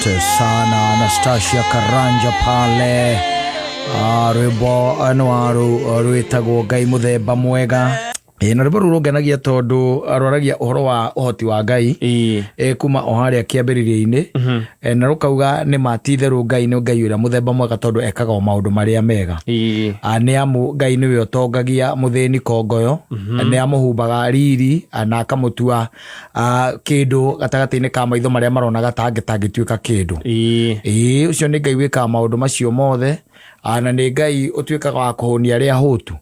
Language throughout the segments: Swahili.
Asante sana Anastasia Karanja pale. Rwimbo anwaru rwitagwo Ngai muthemba mwega. Na rwimbo rurungenagia tondu arwaragia uhoro wa uhoti wa Ngai kuma o haria kiambiriria-ini na rukauga ni matitherũ Ngai ni Ngai uria muthemba mwega tondu ekaga maundu maria mega. Ni amu Ngai niwe utongagia muthĩni kongoyo, ni amuhumbaga riri na akamutua kindu gatagati-ini ka maitho maria maronaga tangĩtuĩka kindu. Ucio ni Ngai wikaga maundu macio mothe, na ni Ngai utuĩkaga wa kuhonia aria ahũtu.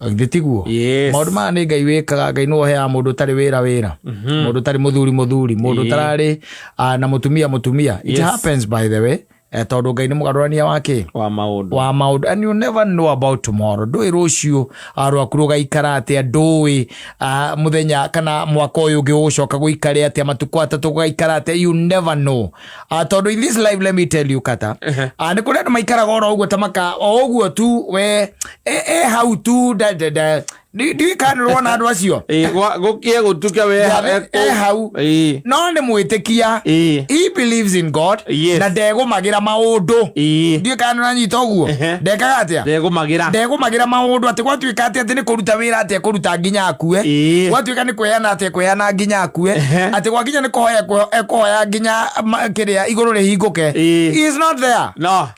Githitiguo maundu ma ni Ngai wikaga. Ngai no hea mundu tari wira mundu tari muthuri mundu tarari na mutumia. It happens by the way. Tondu Ngai ni mugarurania wake wa maundu, and you never know about tomorrow. Ndui rucio rwaku rugaikara atia, ndui muthenya kana mwaka uyu ungiucoka guikare atia, matuku atatu gugaikara atia. You never know. Tondu in this life, let me tell you, Kata, ni kuri andu maikaraga oro uguo tamaka o uguo tu we how to ndikanirwo na andu acio gukie gutuka we hau no ni mwitikia. He believes in God na ndegumagira maundu. Ndikanirwo nyita uguo ndekaga atia ndegumagira maundu ati gwatuika atia ati ni kuruta wira atia kuruta nginya akue, gwatuika ni kweana atia kweana nginya akue, ati gwakinya ni kuhoya nginya kiria iguru rihinguke. He is not there. No.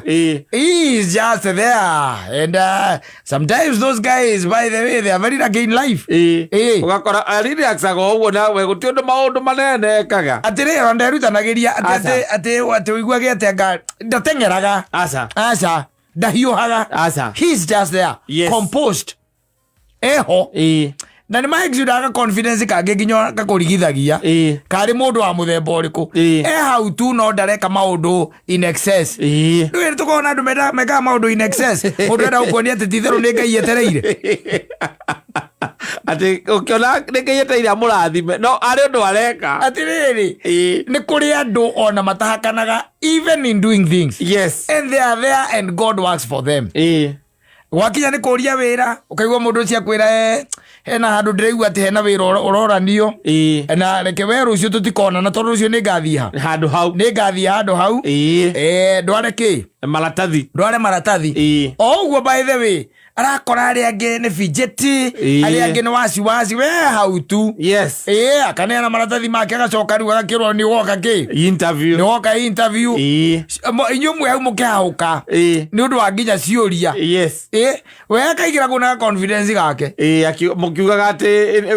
He is just there. And sometimes those guys, by the way, they are very again life. Ugakora ariri aksago uguo nawe guti undu maundu manene kaga atire nderutanagiria ati wiguage ati ndatengeraga asa ndahiuhaga. He's just there, composed eho. Na ni maexudaga confidence kage nginya gakurigithagia kari mundu wa muthemba uriku hau tu no ndareka maundu in excess. Ndu tukona andu mega maundu in excess. Mundu enda gukuonia ati titherũ ni Ngai etereire ati ukiona ni Ngai etereire amurathime no ari undu areka atiriri. Ni kuri andu ona matahakanaga even in doing things. And they are there and God works for them. Wakinya ni kuria wira ukaigwa mundu ucio akwira hena handu ndireigua ati hena wira uroranio na reke weru ucio tutikona na tondu ucio ni ngathia handu hau ndware ki maratathi o uguo. By the way, arakora ari angi ni fidgety, ari angi ni wasi we hau tu. Akaneana maratathi make agacoka riu agakirwo ni woka ki interview inyumwe hau mukihauka ni undu wa nginya ciuria. We akaigira kuna confidence gake mukiugaga ati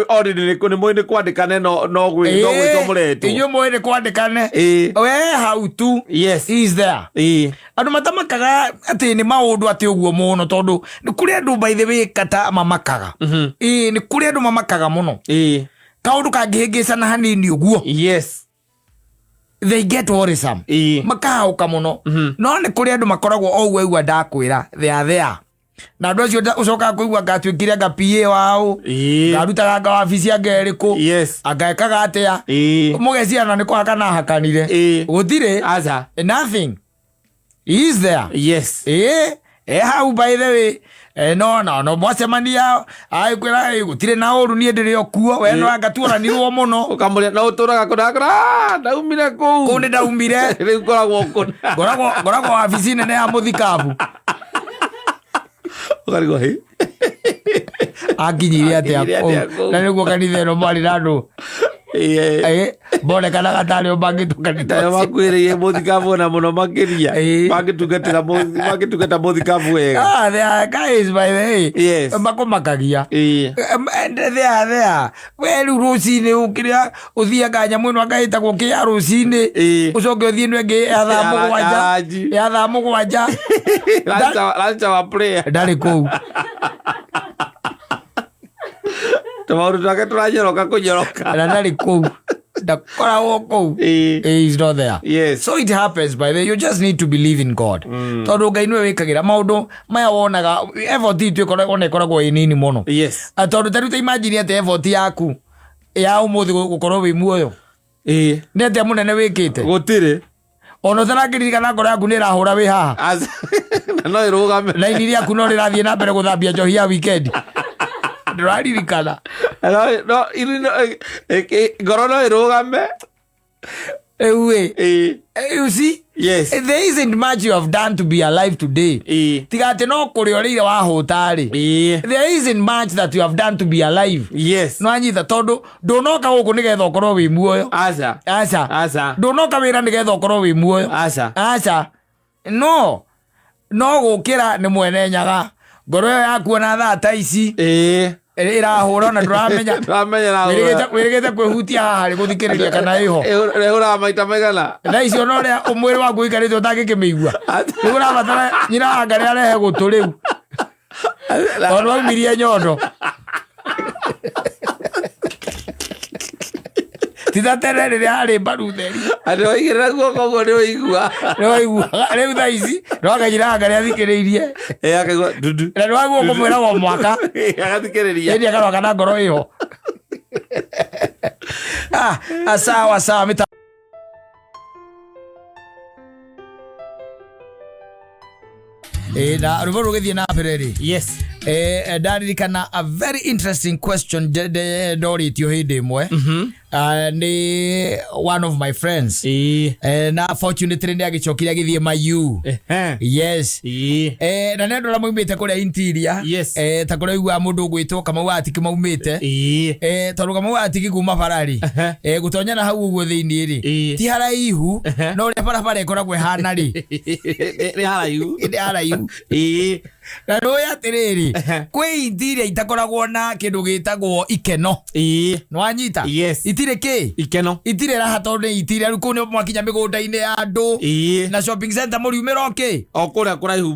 already ni mwini kwandikane no gwitwo muretu inyumwe ni kwandikane we hau tu. He is there. Andu matamakaga ati ni maundu ati uguo muno tondu ni kuri andu by the way Kata mamakaga. Ni kuri andu mamakaga muno. Kaundu kangihingicana hanini uguo they get worrisome. Makahauka muno. No ni kuri andu makoragwo o uguo igua ndakwira they are there. Na andu acio ucoka kuigua ngatuikire anga PA wao ngarutaga anga wabici anga iriku agaekaga atia mugeciana ni kwaka na hakanire gutire nothing. He is there. How by the way no mwacemania aikwira gutire na uru ni ndire okuo we no angaturanirwo muno ukamuria no uturaga kunakura ndaumire ku ni ndaumire riu ngoragwo wabici nene ya muthikabu ukarigo hi akinyiria atia na niguo kanitha ino mari na andu bonekana gatari bangitungatira makwiriye muthikabu na muno makiria bangitungatira muthikabu wega. They are guys by the way makomakagia and they are there. Weru rucini ukiria uthiaga nyamu ino agaitagwo kia rucini ucoke uthie no ngi ya thaa mugwanja lancha wa prayer ndari kou tamauru twake turanyoroka kunyoroka na ndari kou ndakoragwo kou. He's not there. So it happens by the way. You just need to believe in God. Tondu Ngai niwe wikagira maundu maya wonaga effort itu ikoragwo inini muno. Tondu taruta imagine ati effort yaku ya umuthi gukorwo wi muoyo ni atia munene wikite gutire ono tharakirikana ngoro yaku ni irahura wi haha no irugame na ini yaku no rirathie na mbere guthambia njohi ya weekend ndiraririkana no ngoro no irugame You see? Yes. There isn't much you have done to be alive today. Tigate no kuriorire wa hotari. There isn't much that you have done to be alive. Yes. No anyita tondu ndonoka guku nigetha ukorwo wi muoyo. Aca. Ndonoka wira nigetha ukorwo wi muoyo. Aca. No gukira ni mwene nyaga. Ngoro yaku na thaa ta ici. Irahura na ndramenya wirigite kwihutia haha ri guthikiriria kana iho rehura maita maigana thaa icio no ria umwiri waku ikarite utangikimigua ni urabatara nyina ngari arehe gutu riu ono aumirie nyondo titatere riria hari mbaru theri ando igirira guoko guo ni uigua riu thaa ici no akanyira ngari athikiririe akaigua dudu na no aguo kumwira wo mwaka agathikiriria ndi akaroka kana ngoro iho sawa mita na rubo rugithie na pereri. Yes. Ndaririkana a very interesting question doritio hindi imwe. Ni one of my friends. Na fortunately ndi agicokire agithie mayu. Yes. Na nendo la muimite kuria interior. Yes. Ta kuria igwa mundu gwitwo kama wati kimaumite. Tondu kama wati kiguma farari. Gutonya na hau uguo thiini ri. Ti haraihu no ri barabara ikoragwo hana ri. Ni haraihu. Na no ya tiriri kwi interior itakoragwo na kindu gitagwo ikeno. No anyita. Yes. Itire ki ikeno itire raha tondu interior riku ni mwakinya migunda-ini ya andu na shopping center muriumira ki okuria kuraihu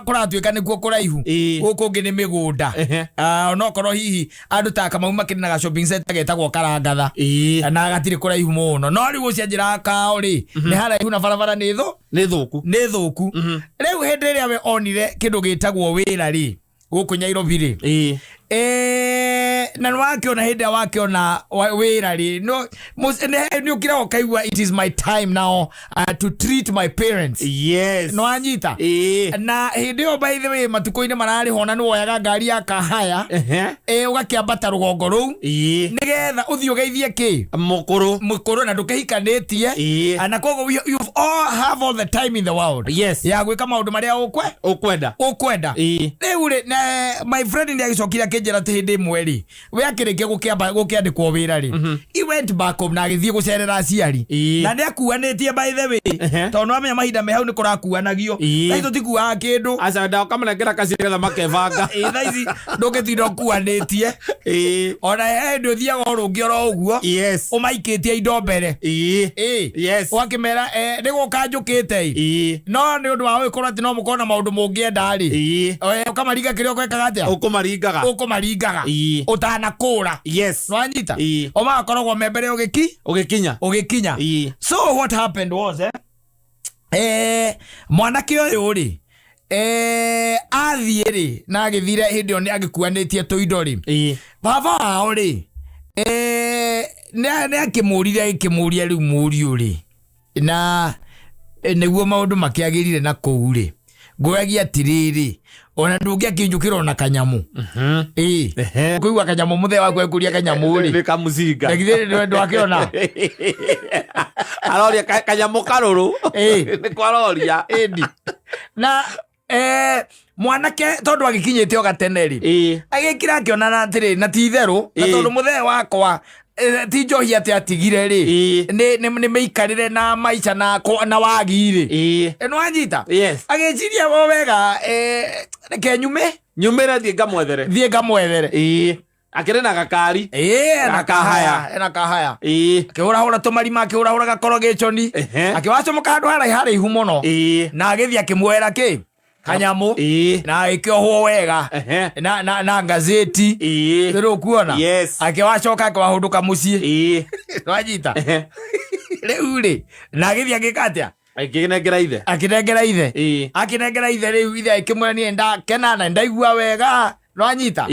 kuratuika nikuo kuraihu guku ngi ni migunda no korwo hihi andu ta kama makirinaga shopping center getagwo Karangatha na gatire kuraihu muno no riu cia njira kao ri ni haraihu na barabara ni thuku riu hindi iria we onire kindu gitagwo wira ri guku Nairobi ri na wakiona hindi wakiona wira ri no ni ukira ukaigua it is my time now to treat my parents. Yes. No anyita na hindi o by the way matuko-ini marari hona ni woyaga ngari ya kahaya ugakiambata rugongo ruu nigetha uthii ugeithie ki mukuru na ndukihikanitie na kogo you all have all the time in the world. Yes. Ya gwika maundu maria ukwenda riu ri my friend ndi agicokira kinjira ti hindi mweri we akirikia gukiandikwo wira ri he went back home na agithie gucerera aciari na ndi akuanitie by the way tondu amenya mahinda me hau ni kurakuanagio na ito tikuaga kindu aca nda ukamnengera kaciri getha makebanga thaa ici ndungitinda ukuanitie ona ndi uthiaga urungi oro uguo umaikitie indo mbere wakimera ni guka njukite no ni undu wa wikorwo ati no mukona maundu mungienda ri ukamaringa kiria ukwekaga atia ukumaringaga utanakura. Yes. No anyita o makoragwo membere ugikinya. So what happened was mwanake uyu ri athie ri na agithire hindi oni agikuanitie tuindo ri baba wao ri ne akimuria riu muriu ri na niguo maundu makiagirire na kou ri ngoyagia atiriri ona ndungia kinjukira na kanyamu kuigua kanyamu muthe waku ekuria kanyamu ri ni kamuzinga ngithire ndo akiona aroria kanyamu karuru ni kwaroria endi na mwanake tondu agikinyite o gateneri agikira akiona na atiri na ti theru na tondu muthe wakwa ti njohi ati atigire ri ni meikarire na maica na wagi ri no anyita agiciria wo wega ke nyumira thie ngamwethere akire na gakari na kahaya akihura tumarima akihura gakoro gichoni akiwacomoka handu haraihu muno na agithia akimwera ki kanyamu na ikiohwo wega na ngazeti riu kuona akiwacoka akiwahunduka mucii nwanyita riu ri na agithia gikatia akinengera ithe riu ithe ikimwenia ndakena ndaigua wega nwanyita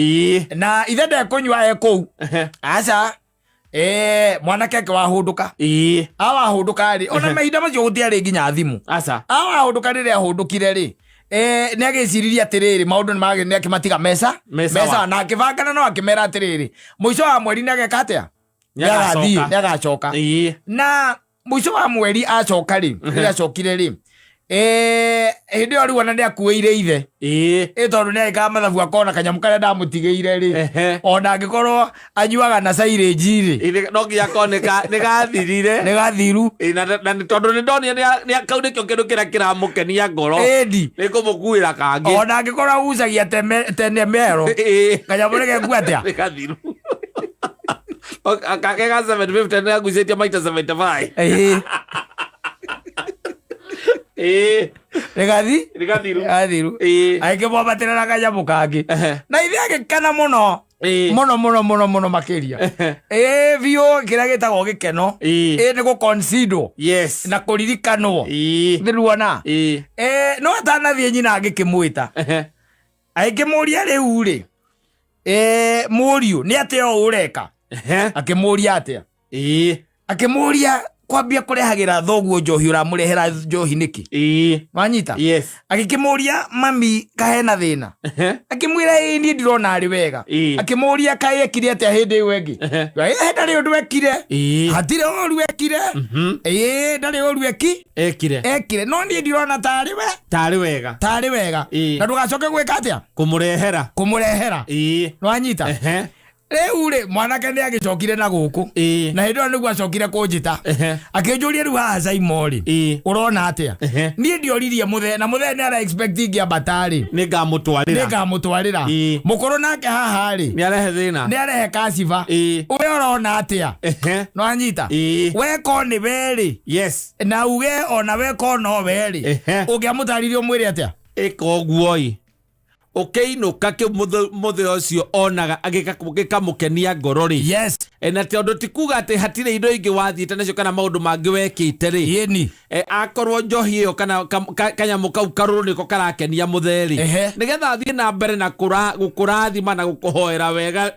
na ithe ndekunywa kou aca mwanake akiwahunduka awahunduka ri ona mahinda macio gutiari nginya thimu awahunduka riria ahundukire ri ni agiciriria atiriri maundu ni akimatiga mesa na akibangana no akimera atiriri muico wa mweri ni ageka atia ni agacoka na muico wa mweri acoka ri acokire ri hindi o riu ona ni akuire ithe tondu ni aikaga mathabu akona kanyamu karia ndamutigeire ri ona angikorwo anyuaga na silage ri no nginya koneka ni gathirire ni gathiru na tondu ni ndonire ni akau nikio kindu kiria kiramukenia ngoro ni kumukuira kangi ona angikorwo ucagia tene mero kanyamu ni gekua atia ni gathiru kake ga 750 ni agucetie maita 75 Rigathiru aike mwabatira na kanyamu kangi na ithe agikena muno muno makiria biu kiria gitagwo gikeno ni gu consider na kuririkanwo thiruona no atanathie nyina agikimwita aikimuria riu ri muriu ni ateo ureka akimuria atia akimuria kwambia kurehagira thoguo njohi uramurehera njohi niki wanyita agikimuria mami kahena thina akimwira ni ndirona ari wega akimuria kae ekire atia hindi iyo engi ndari undu ekire hatire oru ekire ndari oru ekire no ni ndirona tari wega na ndugacoke gwika atia kumurehera wanyita riu ri mwanake ni agicokire na guku na hindi nigu acokire kunjita akinjuria riu haha Saimo ri urona atia ni ndioririe muthe na muthe ni ara expecting abatari ni ngamutwarira mukuru nake haha ri ni arehe kasiva uwe urona atia no anyita we ko ni beri na uge ona we ko no beri ungiamutaririe umwire atia ikoguoi ukeinuka ki muthe ucio onaga agikamukenia ngoro ri na tondu tikuga ati hatire indo ingi wathiite nacio kana maundu mangi wekite ri akorwo njohi iyo kana kanyamu kau karuru niko karakenia muthe ri nigetha athie na mbere na gukurathima na gukuhoera wega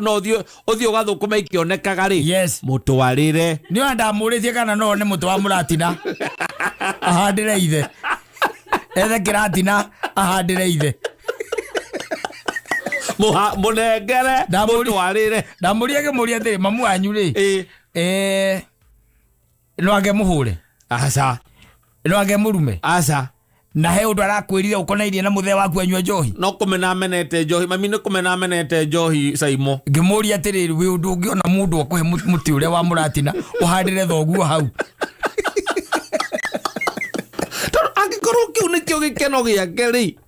no uthio gathukuma ikionekaga ri mutwarire ni ndamuritie kana no ni mutu wa muratina ahandire ithe ethe kiratina ahandire ithe munengere mutwarire ndamuria kimuria thiri mamu wanyu ri no age muhure no age murume na he undu arakwirire ukonairie na muthe waku anyua njohi no kumena amenete njohi mami ni kumena amenete njohi Saimo ngimuria atiriri wi undu ungiona mundu akuhe muti uria wa muratina uhandire thoguo hau angikorwo kiu nikio gikeno giake ri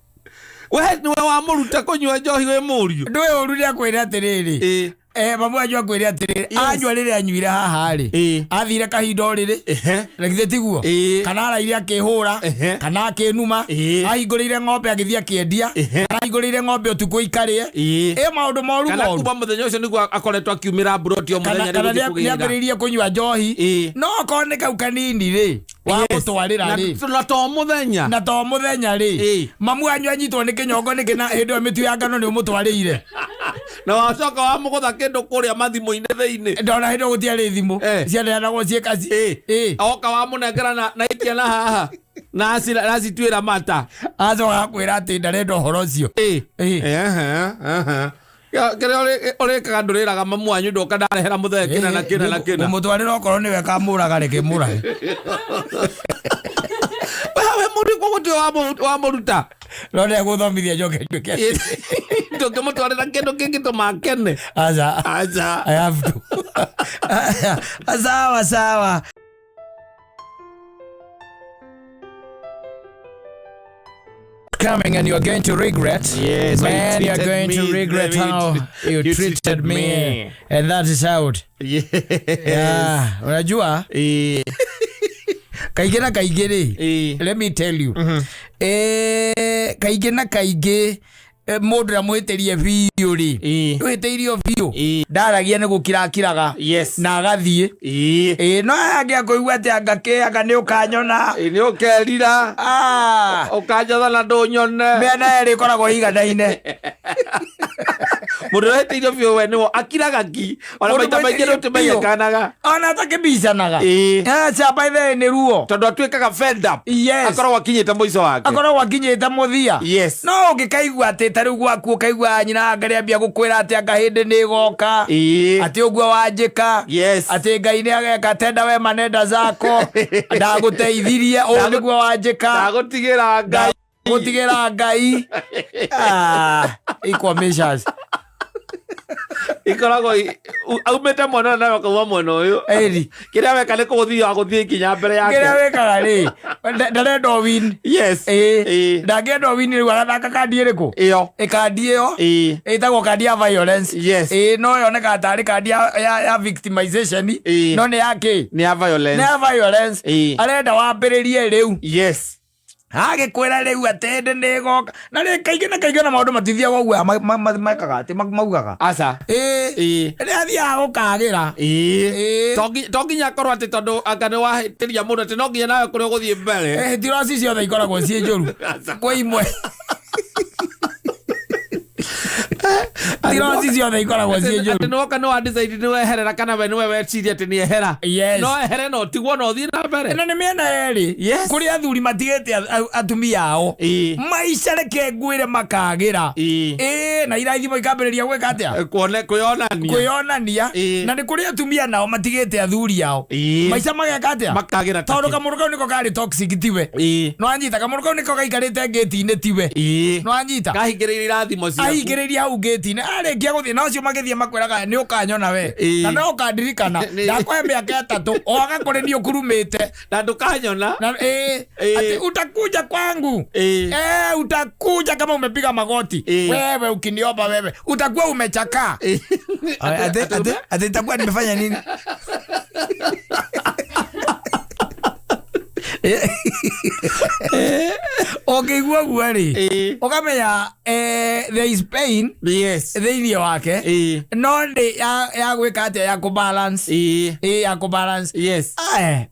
we niwe wamuruta kunyua njohi we muriu ndwe ururi akwira atiriri mamu anyu akwira atiriri anyua riri anyuire haha ri athire kahinda riri na githe tiguo kana araire akihura kana akinuma ahingurire ng'ombe agithia akiendia kana ahingurire ng'ombe utuku ikarie maundu moru kana kuma muthenya ucio niguo akoretwo akiumira buroti o muthenya kana niambiririe kunyua njohi no kone kau kanini ri wa gutwarira ri na to muthenya ri mamu anyu anyitwo ni kinyongo ni kina hindi o mitu ya ngano ni umutwarire na wacoka wa mugutha kindu kuria mathimu-ini thiini ndona hindi gutiari thimu cianeanagwo ciekaci oka wa munengera na ikiana haha na acitwira mata acoka akwira ati ndarenda uhoro ucio kiria urikaga nduriraga mamu wanyu ndoka ndarehera muthe kina na kina umutwarira okorwo niwe kamuraga reke murage we muri kuguti wa muruta no ne guthomithia njoke nduke ndukimutwarira kindu kingi tumakene aza I have to sawa coming and you're going to regret. Yes, man, you're going to regret how you treated me. And that is out. Unajua? Kaige na kaige let me tell you. Kaige na kaige mundu amuhitirie biu ri uhitiirio biu ndaragia ni gukirakiraga na agathie no angia kuigua ati anga ni ukanyona ni ukerira ukanyotha na ndunyone mena eri koragwo iganaine Mundu rete bio we no akiraga ki. Ona maita maingi no tumenyekanaga. Ona takibicanaga. Chapa ithe ni ruo. Tondu atuikaga fed up. Yes. Akorwo akinyite muico wake. Akorwo akinyite muthia. Yes. No ngikaigua ati tariu gwaku kaigua nyina ngari ambia gukwira ati anga hindi ni goka. Ati uguo wanjika. Yes. Ati Ngai ni ageka tenda we manenda zako. Ndaguteithirie o niguo wanjika. Ndagutigira Ngai. Gutigira Ngai. Equal measures. Ikoragwo aumete mwana na akauma mwana uyu kiria weka ni kuguthia kinya mbere yake kiria wekaga ri ndarenda win. Yes. Ndangenda win ri agathaka kandi iriku iyo kandi iyo itagwo kandi ya violence. Yes. No yoneka atari kandi ya victimization no ni yake ni ya violence arenda wambiririe riu. Yes. Agikwira riu atende ni goka na ri kaingĩ na maundu matithia gwa makaga ati maugaga aca ri athia gukagira tonginya korwo ati tondu anga ni wahitiria mundu ati no nginya nawe kuria guthie mbere tiroci ciothe ikoragwo cie njuru kwa imwe tiroci ciothe ikoragwo cie njuru ati noka no decide ni weherera kana we niwe weciria ati ni ehera no ehere no tigwo no thie na mbere na ni miena eri kuri athuri matigete atumia ao maica reke ngwire makagira na iraithimo ikambiriria gwika atia kwiyonania na ni kuri atumia nao matigete athuri ao maica mageka atia makagira tondu kamuru kau niko kari toxic tiwe no anyita kamuru kau niko gaikarite ngeti-ini tiwe no anyita kahingiriria irathimo cio ahingiriria hau ngeti-ini arikia guthie na ucio magithie makwiraga ni ukanyona we na no ukandirikana ndakwe miaka 3 o agakore ni ukurumite na ndukanyona ati utakuja kwangu utakuja kama umepiga magoti wewe ukiniomba wewe utakuwa umechaka ati itakuwa nimefanya nini okay guo ri ukamenya there is pain thĩinĩ wake no ndi ya gwĩka atĩa ya kubalance ya kubalance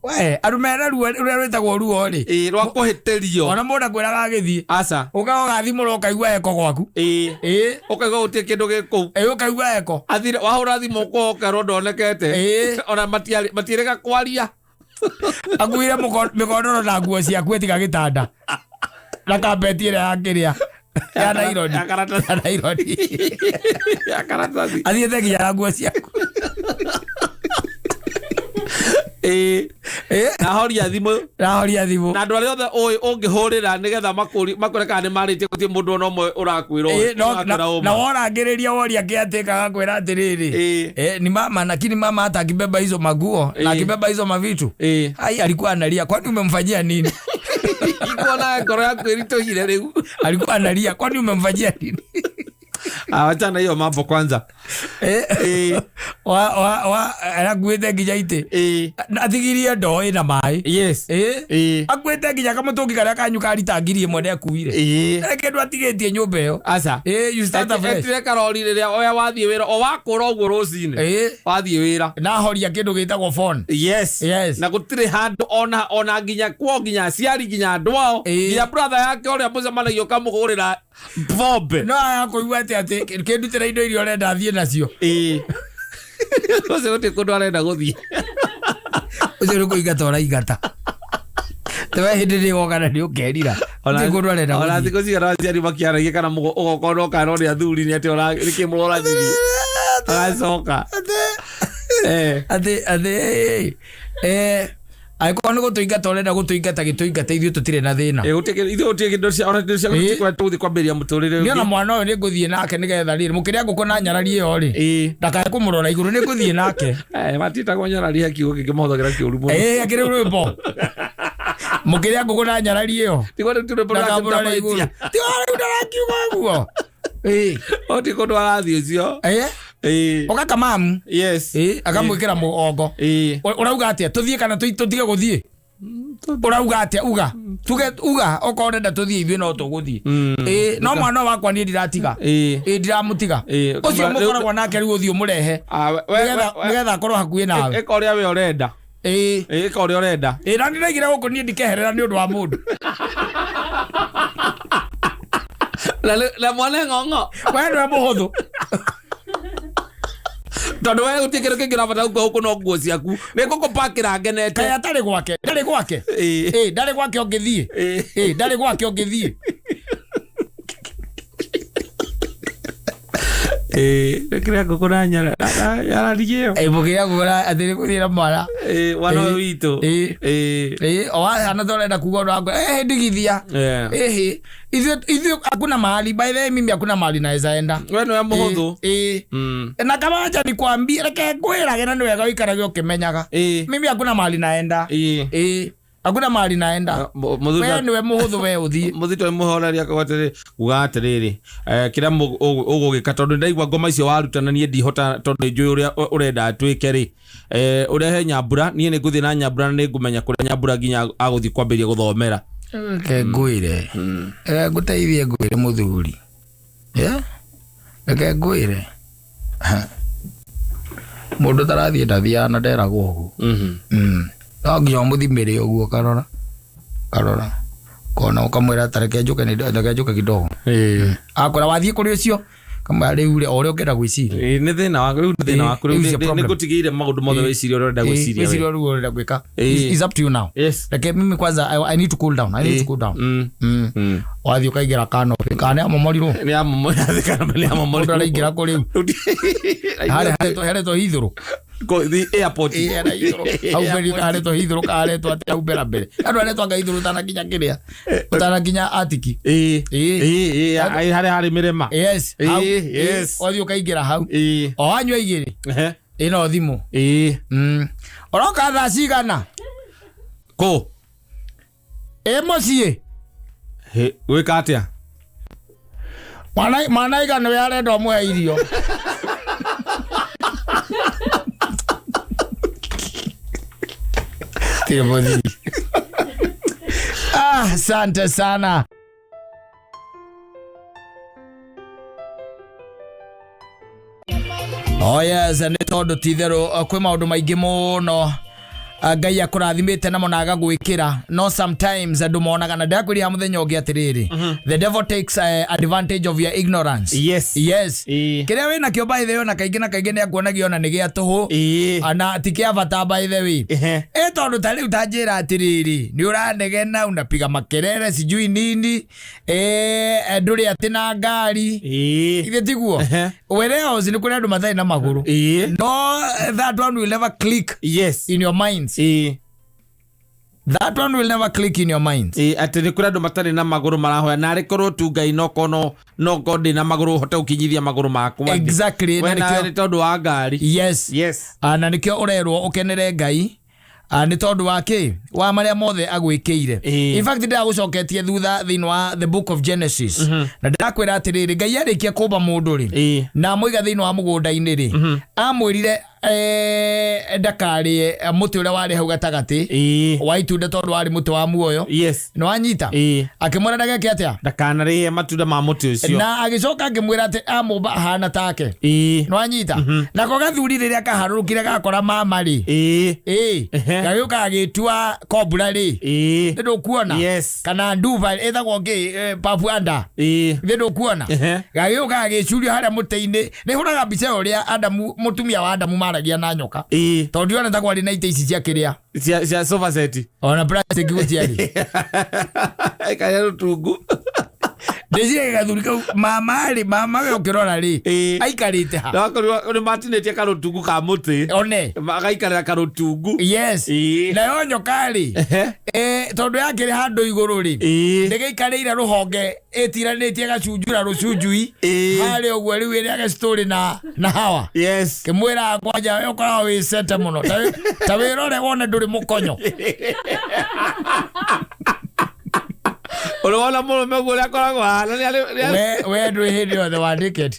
we arumena ruo rũrĩa rwĩtagwo ruo ri rwa kũhĩtĩrio ona mũndũ akwĩraga agĩthiĩ aca ũkaga thimũ ũkaigua eko gwaku ũkaigua gũtirĩ kĩndũ gĩkũu ũkaigua eko wahũra thimũ ũkokerwo ndonekete ona matiĩrĩga kwaria akuire mĩkondoro na nguo ciaku etiga gĩtanda na kambeti ĩrĩa yakĩrĩa ya naironi athiĩte nginya na nguo ciaku nahoria thimũ na andũ arĩa othe ũngĩhũrĩra nĩgetha makwĩre kana nĩ marĩtie gũtirĩ mũndũ ona ũmwe ũrakwĩrwo na worangĩrĩria woria kĩatĩka gakwĩra atĩrĩrĩ ni mama lakini mama hata akibeba hizo maguo na akibeba hizo mavitu hai alikuwa analia kwani umemfanyia nini iko na ngoro yaku ĩritũhire rĩu alikuwa analia kwani umemfanyia nini wachana hiyo mambo kwanza arakuĩte nginya itĩ athigirie ndoo ĩna maĩ akuĩte nginya kamũtũngi karĩa kanyu karitangirie mwene akuire kĩndũ atigĩtie nyũmba ĩyo etire karori rĩrĩa oya wathiĩ wĩra o wakũra ũguo rũcinĩ wathiĩ wĩra na horia kĩndũ gĩtagwo phone na gũtirĩ handũ ona nginya kwao nginya aciari nginya andũ ao nginya brother yake ũrĩa mũcemanagia ũkamũhũrĩra bombe no yakũigua atĩ kĩndutĩra indo iria ũrenda thiĩ nacio ũcio gũtirĩ kũndũ arenda gũthiĩ ũcio nĩ kũingata ũraingata tewe hĩndĩ nĩ goka na nĩ ũkerira ũtirĩ kũndũ arenda gũthiĩ ona thikũ cigana aciari makĩaragia kana ũgoka no kana ũrĩa athuri nĩ atĩ nĩkĩ mũroranĩrie agacoka atĩ Aiko nĩ gũtũingata ũrenda gũtũingata gĩtũingata ithuĩ tũtirĩ na thĩna. Ithuĩ gũtirĩ kĩndũ cia ona cia gũtũthi kwambĩrĩria mũtũrĩre. Nĩ ona mwana ũyũ nĩ ngũthiĩ nake nĩgetha rĩrĩ mũkĩrĩa ngũkũ na nyarari ĩyo rĩ. Ndakae kũmũrora igũrũ nĩ ngũthiĩ nake. Matitagwo nyarari kiugo kĩngĩmũhũthagĩra kĩũru mũno. Akĩrĩ rwĩmbo. Mũkĩrĩa ngũkũ na nyarari ĩyo. Tigwo nĩ tũrĩ bora igũrũ. Ti wara ndarakiuga ũguo. Oti kũndũ arathiĩ ũcio. Okaka mamu. Yes. Akamwĩkĩra mũgongo. Ũrauga atĩa tũthiĩ kana tũtige gũthiĩ? Ũrauga atĩa uga? Tuge uga okorwo ndenda tũthiĩ ithuĩ no tũgũthiĩ. No mwana wakwa niĩ ndiratiga. Ndiramũtiga. Ũcio mũkoragwo nake rĩu ũthiĩ ũmũrehe. Nĩgetha akorwo hakuhĩ nawe. Eka ũrĩa we ũrenda. Eka ũrĩa ũrenda. Na ndĩraigire gũkũ niĩ ndikeherera nĩ ũndũ wa mũndũ. La mwana ng'ong'o. Wewe ndio mũhũthũ. tondu we utikire kingira bata huko no nguo ciaku ni gukupakira ngenete kaya tari gwake ndari gwake ongithie ndari gwake ongithie kira gukura nyara yarariyo bukira gukura athiri kuthira mara wana witu o ana thorenda kuga ndo ndigithia ithu hakuna mahali by the way mimi hakuna mahali naweza enda wewe no ya muhuthu na kama acha nikwambie reke ngwirage na ndio gaikarage ukimenyaga mimi hakuna mahali naenda hakuna mahali naenda wewe niwe muhuthu we uthii muthito muhoreria kwatiri ugatiriri kira ugugika tondu ndaigwa ngoma icio warutana nie ndihota tondu njui uria urenda atwike ri urehe Nyambura nie ni nguthi na Nyambura ni ngumenya kuria Nyambura ginya aguthi kwambiria guthomera ke ngwire nguteithie ngwire muthuri ke ngwire mundu tarathie ndathiana nderagwo uguo nginya muthimire uguo karora kona ukamwira tareke njuke kidogo akora wathie kuri ucio kama riu ore ukenda gwiciria ni thina waku ni gutigire maundu mothe wiciria urenda gwiciria wiciria ru urenda gwika is up to you now like mimi kwanza I need to cool down wathie ukaigira kano kana amomoriru ni amomori kana ni amomori ndo araingira kuri hare to hithuru go the airport au beri kare to hithuru kare to ati au bera bere andu are to anga hithuru tana kinya kiria tana kinya atiki hare mirema yes othi ukaigira hau o anywa igiri ino thimu oroka tha cigana ko mucie wika atia mana igana we arenda mwe irio asante sana. Oh yes, ni tondu tithero kwi maundu maingi muno Ngai akurathimite namo na agagwikira no sometimes andu monaga na ndakwiri muthenya ungi atiriri the devil takes advantage of your ignorance. Yes kiria wina kio by the way na kaingi ni akuonagia ona ni gia tuhu ana tikia bata by the way tondu tari utanjira atiriri ni uranegena unapiga makerere sijui nini nduri atina ngari ithe tiguo wereo zini kuri andu mathai na maguru no that one will never click in your mind. That one will never click in your mind. Atiri kuri andu matari na maguru marahoya na rikorwo tu Ngai no kono no God na maguru hote ukinyithia maguru maku exactly na ni tondu wa ngari yes na nikio urerwo ukenere Ngai ni tondu wake wa maria mothe agwikiire in fact ndagucoketie thutha thini wa the book of Genesis na ndakwira atiriri Ngai arikia kumba mundu ri na muiga thini wa mugunda-ini ri amwirire ndakari muti uria wari hau gatagati wa itunda tondu wari muti wa muoyo no anyita akimwira ndageke atia ndakanari matunda ma muti ucio na agicoka akimwira ati amumba hana take no anyita na ko gathuri riria kaharurukire gakora mama ri gagiuka agitua kobura ri ndu kuona kana nduva ethagwo ngi papuanda ndu kuona gagiuka agicurio haria muti-ini ni huraga mbica uria Adamu mutumia wa Adamu maragia na nyoka tondu ona ta kwari na ite ici cia kiria cia sofa set ona plastic gutiari kaya rutungu Dezie gathuri kau mama we ukirora ri aikarite ha no ni matinete karutungu ka muti one magaikarira karutungu na yo nyokari tondu yakiri handu iguru ri ndigaikarira ruhonge etiranetie gacunjura rucunjui hari ogwo riu iri age story na hawa kimwira kwanja ukora wi sete muno ta wirore wone nduri mukonyo Ora muno mego ria koragwo hana we ndwi hindi yothe wa naked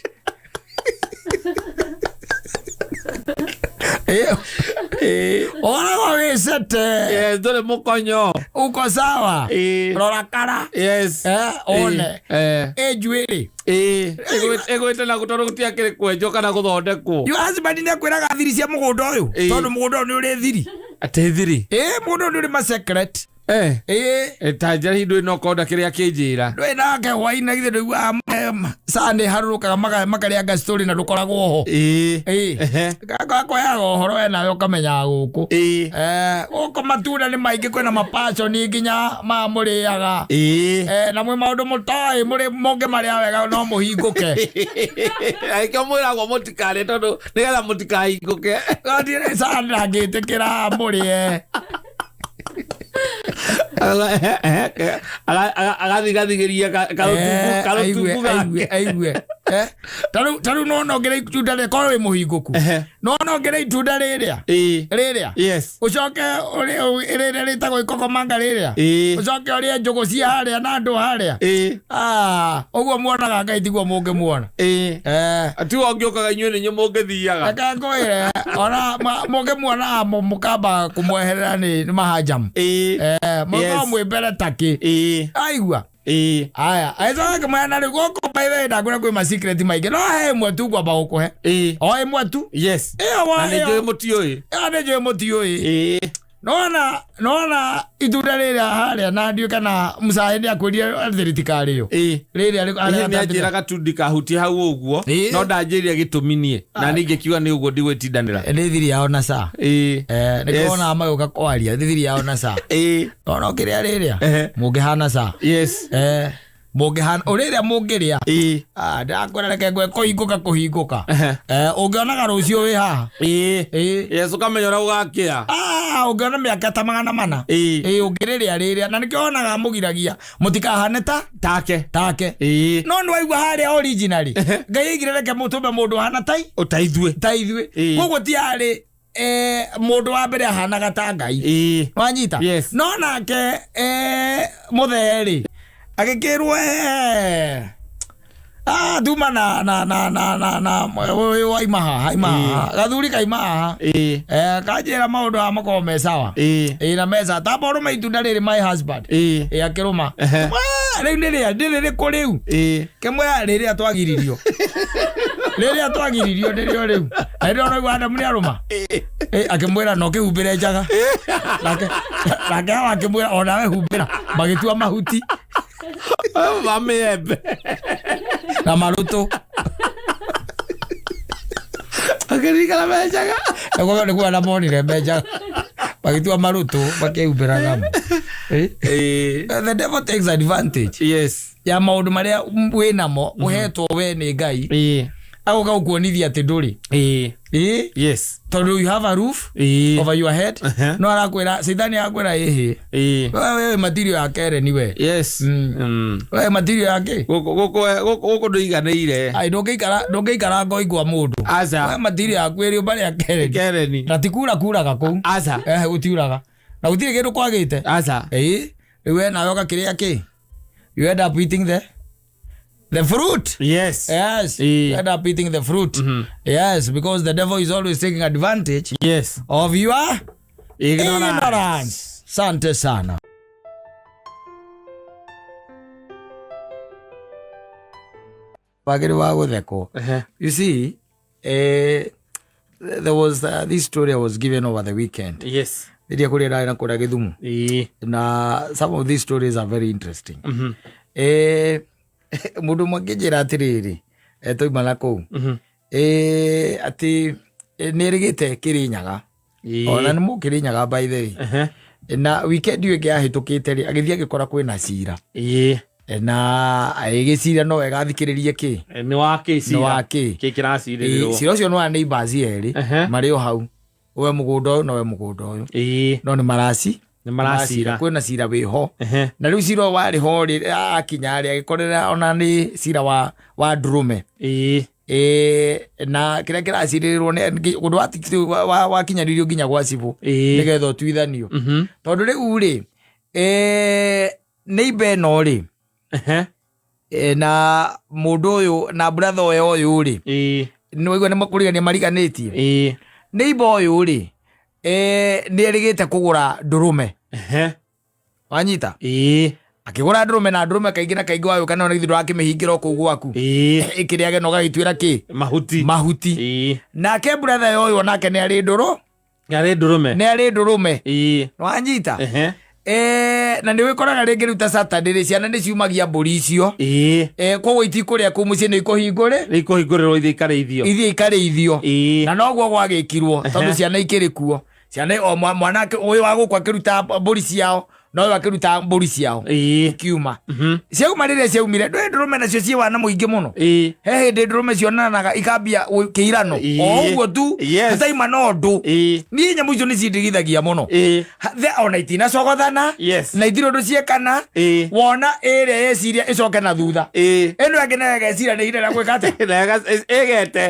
ora we sete nduri mukonyo uko sawa rora kara one ejuiri egwete na gutondo gutia kire kwenjo kana guthondekwo your husband ni akwiraga thiri cia mugunda uyu tondu mugunda ni uri thiri ate thiri mugunda ni uri ma secret Tajari hindu no konda kiria kinjira. Ndwe nake hwaina githe ndu Sunday harurukaga makaria story na dukoragwo ho. Gako ya horo ena yo kamenya guku. Guko matunda ni maingi kwena mapacho ni nginya ma muriaga. Na mwe maundu mutai muri monge maria wega no muhinguke. Aikio mwiragwo mutikare tondu nigetha mutikahinguke. Ngatire Sunday agitikira murie. Agathigathigiria karotuku aigue taru no ngere itunda ri korwo wi muhinguku no ngere itunda riria ucoke riria ritagwo ikokomanga riria ucoke urie njugu cia haria na andu haria uguo muonaga Ngai tiguo mungimuona atiwa ngiokaga inyuĩ nĩ mũngĩthiaga akangwire ona mungimuona mukamba kumweherera ni mahajam mwa mwembere taki aigua aya aiza kama na goko baile na kuna kwa secret maige no he mwetu kwa ba uko he o mwetu yes na nĩnjũĩ mũtiũĩ nĩnjũĩ mũtiũĩ nona itunda rĩrĩa harĩa na ndio kana musahende akũria thiritikari yo rĩrĩa nĩ anjĩra gatundi kahuti hau ũguo no ndanjĩria gĩtũmi niĩ na ningĩ kiuga nĩ ũguo ndigwĩtindanĩra nĩ thiri yao na saa nĩkona magũka kwaria thiri yao na saa no kĩrĩa rĩrĩa mũngĩhana saa mũngĩhana ũrĩrĩa mũngĩrĩa ndakũrereke ngwe kũhingũka ũngĩonaga rũciũ wĩ haha yesu kamenya ũrĩa ũgakĩa ũngĩona mĩaka ta 400 ũngĩrĩrĩa rĩrĩa na nĩkĩo onaga mũgiragia mũtikahane take no nĩ waigua harĩa originally Ngai aigire reke mũtũme mũndũ hana ta ithuĩ koguo tiarĩ mũndũ wa mbere ahanaga ta Ngai wanyita no nake mũthee agikirwo duma na waimaha gathuri kaimaha kajera maundu amako mesawa na mesa taboro maitunda riri my husband akiruma riu ndiriri ku riu kemwe riri atwagiririo ndirio riu aido no gwanda muni aruma akimwira no kihumbire njaga nake akimwira ona we humbira magitua mahuti Mamebe na maruto akirika la mejaga ni kwa na moni le mejaga bagitua maruto bakiumbira gamu the devil takes advantage ya maundu maria winamo uhetwo we ni Ngai agoka ukuonithia ati nduri tondu you have a roof over your head no arakwira Satan akwira wewe material ya kere ni we wewe material yake goko nduiganĩire ai ndũngĩikara ngoigwa mũndũ wewe material yaku ĩrĩ ũmbarĩ ya kere ni na tikuraga kũu gũtiuraga na gũtirĩ kĩndũ kwagĩte rĩu we nawe ũgakĩrĩa kĩ you end up eating the fruit. Yes. You end up eating the fruit. Yes, because the devil is always taking advantage of your ignorance. Sante sana. You see, there was this story I was given over the weekend. Na some of these stories are very interesting. Mundu mwangĩnjĩra atiriri toimana kũu ati nĩrĩgĩte Kĩrĩnyaga ona nĩ mũkĩrĩnyaga by the way na weekend ĩyo ĩngĩ agĩthiĩ agĩkora kwĩna Cira na agĩcira no egathikĩrĩrie kĩ nĩ wakĩ kĩracirĩrĩrwo Cira ũcio nĩ wa neighbors erĩ marĩ o hau we mũgũnda ũyũ na we mũgũnda ũyũ no nĩ maracira kwĩna Cira wĩho na rĩu Cira warĩ ho akinya rĩ agĩkorera ona nĩ Cira wa ndũrũme na kĩrĩa kĩracirĩrĩrwo ũndũ wakinyanirio nginya gwa cibũ nĩgetha ũtuithanio tondũ rĩu rĩ neighbor ĩno rĩ na mũndũ ũyũ na brother ũyũ rĩ nĩ waigua nĩ makũrigania mariganĩtie neighbor ũyũ rĩ nĩerĩgĩte kũgũra ndũrũme wanyita akĩgũra ndũrũme na ndũrũme kaingĩ na kaingĩ wayo kana ona ithuĩ ndũrakĩmĩhingĩra kũu gwaku ĩkĩrĩage na ũgagĩtuĩra kĩ mahuti nake brother ũyũ nake nĩ arĩ ndũrũme wanyita na nä wä koraga rä ngä rä u ta Saturday ciana nä ciumagia mbåri icio koguo itikå rä a kå må ciä nä ikåhingå rä rwo ithiä ikarä ithio na noguo gwagä kirwo tondå ciana ikä rä kuo ciana mwanake å yå wa gå kå akä ruta mbåri ciao no akä ruta mbåri ciao kiuma ciauma rä rä a ciaumire ndå ndå rå me nacio ciä wana må ingä må no he hä ndä ndå rå me cionanaga ikambia kä irano o å guo tu ataima no ndå niä nyamå icio nä cindigithagia må no ona itinacogothana na itirå ndå ciekana wona ä rä a yeciria ä coke na thutha ä no angä nayo gecira nä ihinda rä a gwä kate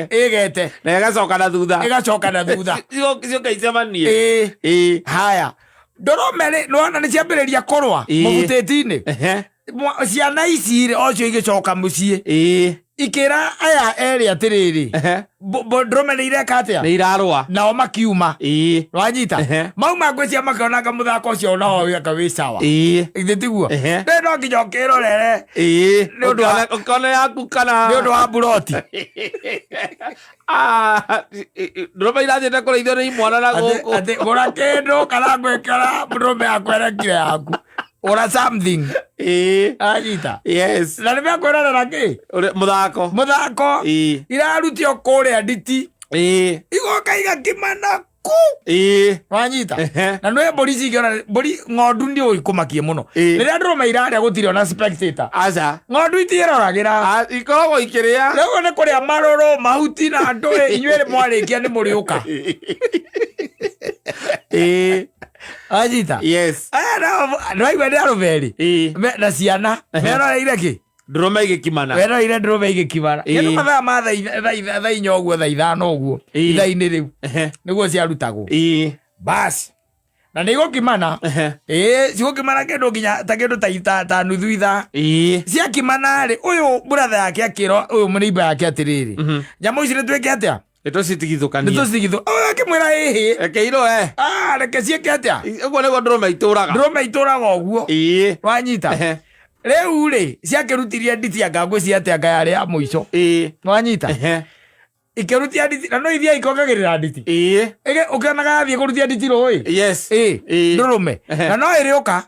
ĩgete na ĩgacoka na thutha cioka icemanie haya ndorome nona nä ciambä ria korwa må butä-tinä ciana ici rä o cio igä coka må ciä ikä ra aya erä atä rä rä ndårome nä ireka atä a nä irarwa nao makiuma wanyita mauma ngwä cia makeonaga må thako å cio nao aka wä cawa ithä tiguo ndä no nginya å kä rorere ũkone yaku kana nä å ndå wa mburoti ndårome irathiä te kå rä ithio nä imwana na gå kå atä gå ra kä ndå kana gwä kara ndårome yakwerekire yaku ora something anyita na nä mekwä rorera kä må thako irarutio kå rä a nditi igoka igakimana ku wanyita na nä mbåri cingä mbåri ng'ondu nä å ikå makie må no rä rä a ndå rå me irarä a gå tirä ona ng'ondu itiä roragä ra ikoragwo ikä rä a rä u nä kå rä a marå rå mahuti na ndå inyuä rä mwarä kia nä må rä å ka anyita ndwaigua nä arå merä na ciana meroreire kä ndårome igä kimana weroire ndåråme igä kimana ä mathaa ma thaa inya å guo thaa ithano å guo ithaa-inä rä u nä guo ciarutagwo basi na nä igå kimana cigå kimana kä ndå nginya ta kä ndå ta nuthu ithaa ciakimana rä å yå mbũratha yake akä ra å yå må nä yake atä rä rä nyamå ici nä twä ke atä a nä tå citigithåkania nä tå citigithå akä mwä ra ä hä rekeirwo reke ciäke atä a å guo nä guo ndårome itå raga ndåråme itå raga å guo wanyita rä u rä ciakä rutirie nditi anga ngwä cia atä anga yarä ya må ico wanyita ikä rutia nditi na no ithia ikongagä rä ra nditi å kä onaga yathiä kå rutia nditi rå ä ndå rå me na no ä rä å ka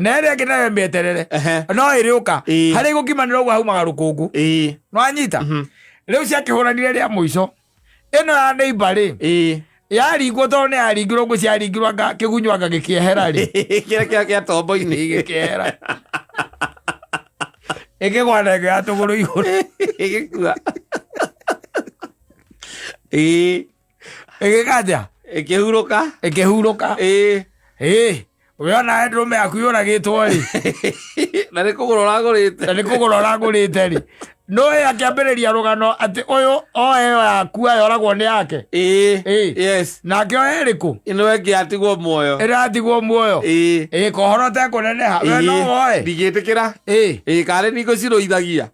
na ä rä angä nayo mä eterere no ä rä å ka harä gå kimanä ra å guo haumaga rå kå ngå wanyita rä u ciakä hå ranire rä a må ico ä no ya neighbor rä yaringwo tondå nä yaringirwo ngwä ciaringirwo kä gunywo anga gä kä ehera rä kä a tombo-inä gä kä ehera ä kä gwana ä ya tå gå rå igå rå ä gä kua ä gä katä a ä kä hurå ka ä kä hurå ka we ona ndå me aku yå ragä two rä na nä kå gå ra å ragå rä te na nä kå gå ra å ragå rä te rä no ä akä ambä rä ria rå gano atä å yå oeo yaku ayoragwo nä yake nake o erä kå ä no ä atigwo muoyo ä ratigwo muoyo kohoro tekå neneha we no woe ndigä tä kä ra karä ningå cirå ithagia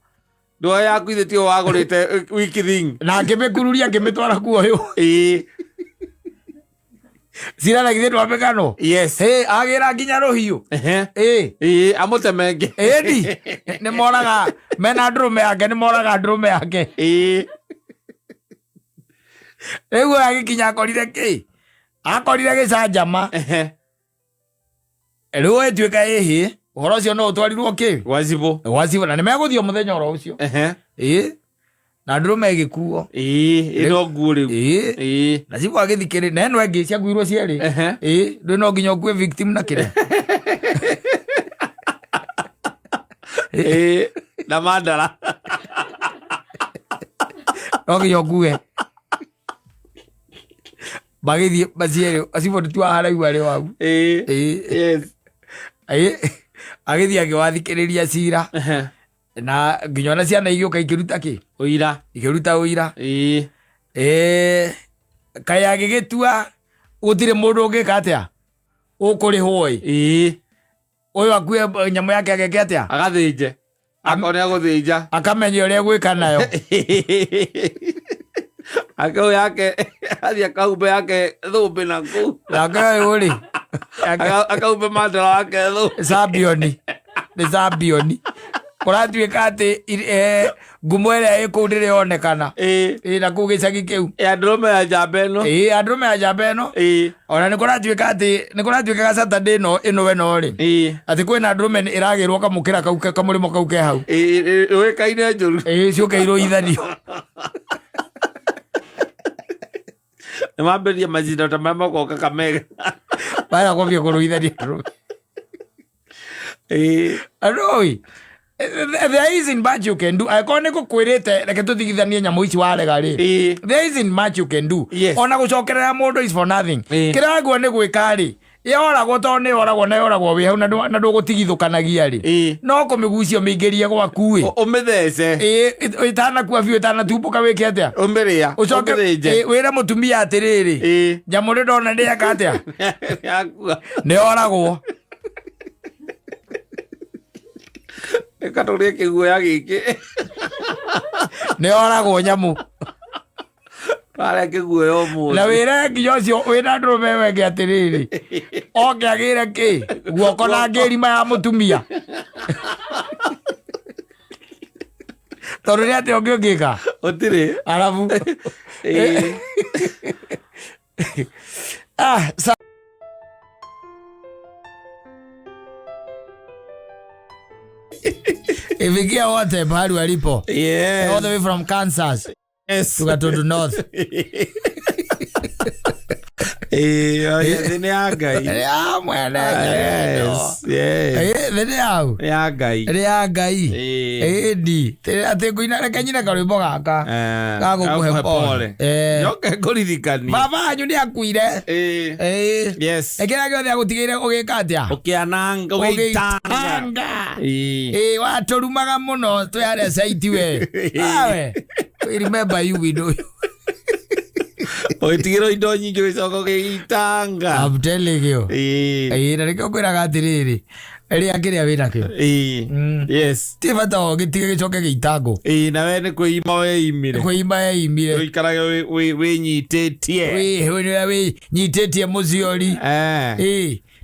ndå yaku ithä tio wagå rä te wiki na ngä mä kururia ngä mä twara kuo yå cirana githä ndwamä kano agä ra nginya rå hiå amå temenge ĩni nä moraga mena ndå rå me yake nä moraga ndå rå me yake rä u agä kinya akorire kä akorire gä canjama rä u ä tuä ka ä hä å horo å cio no å twarirwo kä gwacibå na nä megå thiä må thenya oro å cio na ndå rå me gä kuo no nguo rä u na cigå agä thikä rä na ä no ängä ciakuirwo cierä ndå no nginya å kue victim na kä re na mandara no nginya å kue bagä thiä macierä acibå ndå tua haraigu arä wagu agä thiä agä wathikä rä ria Cira na nginya ona ciana igä å ka ikä ruta kä ikä ruta å ira kaä agä gä tua gå tirä må ndå å ngä ka atä a å kå rä hwo å yå akue nyamå yake ageke atä a agathä nje akone agå thä nja akamenya å rä a gwä ka nayo akau yake athiä akaumbe yake thå mbä na kå nake å yå rä akaumbe mandara wake thå championi nä championi kuratuika ati ngumo ĩrĩa ĩkũu ndĩrĩonekana na kũu gĩcagi kĩu andũrũme ya njamba ĩno andũrũme ya njamba ĩno ona nĩ kũratuĩkaga Saturday ĩno we no rĩ atĩ kwĩna ndũrũme ĩragĩrwo kamũkĩra kau kamũrĩmo kau ke hau ũĩkaine njũru ciũkairwo ithanio nĩ mambĩrĩria macindano ta marĩa magoka Kamega baya kwambia kũrũithania andũ there isn't much you can do. Akorwo nĩ gũkwĩrĩte reke tũthigithanie nyamũ ici warega rĩ there isn't much you can do. Ona gũcokerera mũndũ is for nothing. Kĩragwo nĩ gwĩka rĩ yoragwo to nĩ yoragwo na yoragwo wĩ hau na ndũgũtigithũkanagia rĩ no kũmĩgucia ũmĩingĩrie gwaku ũmĩthece ĩtanakua biũ ĩtanatumbũka wĩke atĩa ũmĩrĩa ũcoke wĩre mũtumia atĩrĩrĩ nyamũ nĩ ndona ndĩaka atĩa nĩ yoragwo katũrĩa kĩguoya gĩkĩ nĩ yoragwo nyamũ Pare kĩguoya ũmũthĩ na wĩre nginya ũcio wĩna ndũrũme wenge atĩrĩrĩ oke agĩre kĩ guoko na ngĩrima ya mũtumia tondũ nĩ atĩ ũngĩ ũngĩka ũtirĩ arabu ifikia wote bahari walipo all the way from Kansas to Gatundu North nĩ ya Ngai ya mwene nĩ ya Ngai ĩndi atĩ ngũina reke nyine karwĩmbo gaka gagũkũhe pole njoke ngũririkanie baba wanyu nĩ akuire ĩkĩra gĩothe agũtigĩire ũgĩka atĩa ũkĩananga ũgĩitanga watũrumaga mũno twĩ harĩa caiti we we remember you we know you Oitigĩrwo indo nyingĩ wĩcoka ũgĩitanga I'm telling you na nĩkĩo kwĩraga atĩrĩrĩ rĩa kĩrĩa wĩnakĩo ti bata gĩtige gĩcoke gĩitangwo na we nĩ kwĩima weimire ũikarage wĩnyitĩtie wĩnyitĩtie mũciori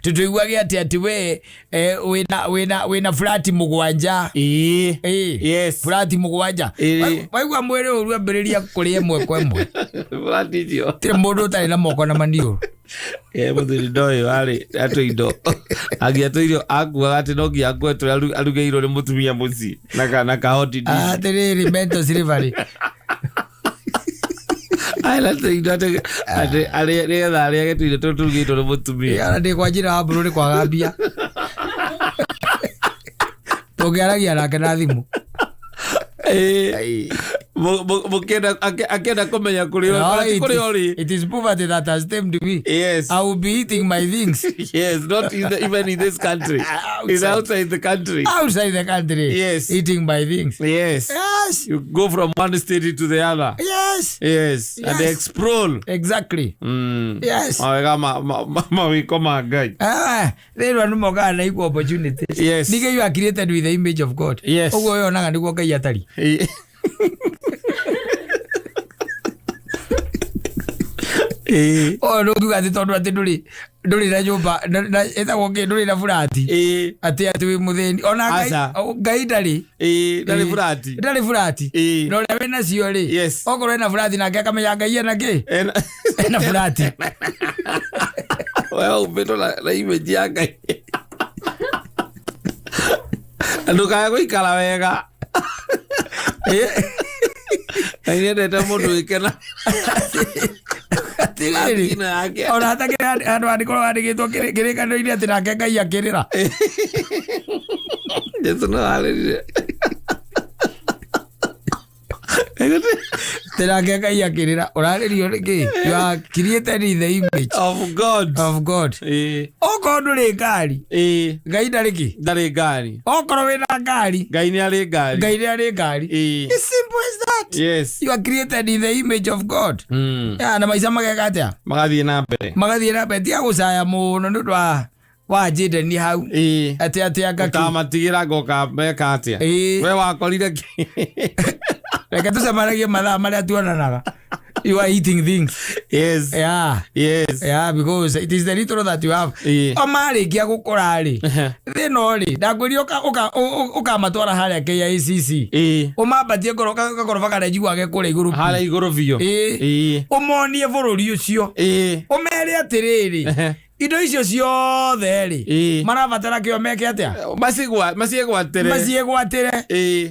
tũtũiguage atĩ we wĩna flati mũgwanja flati mũgwanja waigua mwĩrĩ ũru ambĩrĩria kũrĩa ĩmwe kwa ĩmwe tĩrĩ mũndũ ũtarĩ na moko na maniũrũ mũthuri ndoĩ warĩ atũindo angĩatũirio akuaga atĩ no nginya ngwetwo arugĩirwo nĩ mũtumia mũciĩ na kahoti atĩrĩrĩ mental slavery nĩgetha arĩage tũindo tũrĩa tũrugĩtwo nĩ mũtumia ndĩ kwa njĩra wa mbũrũ nĩ kwaga mbia tũngĩaragia nake na thimũ akĩenda kũmenya kũrĩa ũrĩ. It is poverty that has tamed me. Yes. I will be eating my things. Yes, not even in this country. It's outside the country. Outside the country. Yes. Eating my things. Yes. Yes. You go from one state to the other. Yes. Yes. And they explore. Exactly. Yes. Mawĩko ma Ngai. Rĩrĩ andũ mokaga na equal opportunities. Yes. Nigga, you are created with the image of God. Yes. Ũguo yonaga nĩguo Ngai atari. No ngiuga atĩ tondũ atĩ ndũrĩ na nyũmba ĩtagwo kĩ ndũrĩ na burati atĩ wĩ mũthĩni ona Ngai ndarĩ burati na ũrĩa wĩ nacio rĩ okorwo ena burati nake akamenya Ngai ena kĩ ena burati we umbĩtwo na image ya Ngai ndũkae gũikara wega Ngai nĩendete mũndũ wĩkena ona hatakĩrĩ handũ handĩkorwo handĩkĩtwo kĩrĩkanĩro-inĩ atĩ nake Ngai akĩrĩra Jesu no arĩrire nake Ngai akĩrĩra ũrarĩrio nĩkĩ? You are created in the image of God. Okorwo ndũrĩ ngari Ngai ndarĩ ngari okorwo wĩna ngari Ngai nĩ arĩ ngari It's simple as that. Yes. You are created in the image of God. Na maica mageka atĩa magathiĩ na mbere tiga gũcaya mũno nĩ ũndũ wa njĩndeni hau atĩ ũkamatigĩra ngoka meka atĩa we wakorire kĩ reke tũcemanagie mathaa marĩa tuonanaga You are eating things. Yes. Yeah. Yes. Yeah, because it is the little that you have. Omari kia gukora ri. Thino ri, ndagwiri uka matwara haria KICC. Umambatie gorofa kana njiguage kure iguru. Haria iguru biyo. Umonie bururi ucio. Umere atiriri. Indo icio ciothe ri marabatara kio meke atia maciegwatire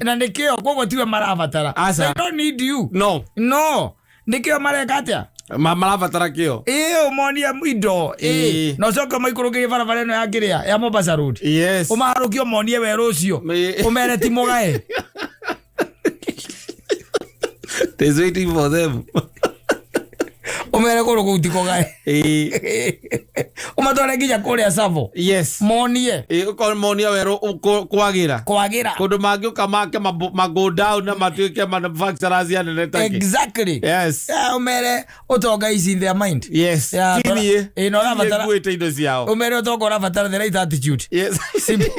na nikio koguo tiwe marabatara. They don't need you. No nikio mareka atia marabatara kio umonie indo no coka maikurukirie barabara ino ya kiria ya Mombasa Road. Umaharukio monie weru ucio umere ti mugae. There's waiting for them. Umere kuru kutiko gae. Umatware nginya kuria Savo. Monie. Uko monie weru kwagira. Kundu mangi ukamake mago down na matuike manufacturers ya nenetake. Exactly. Umere utonga is in their mind. Kinie. No rabatara. Kuite indo ciao. Umere utonga rabatara the right attitude. Yes. Simple.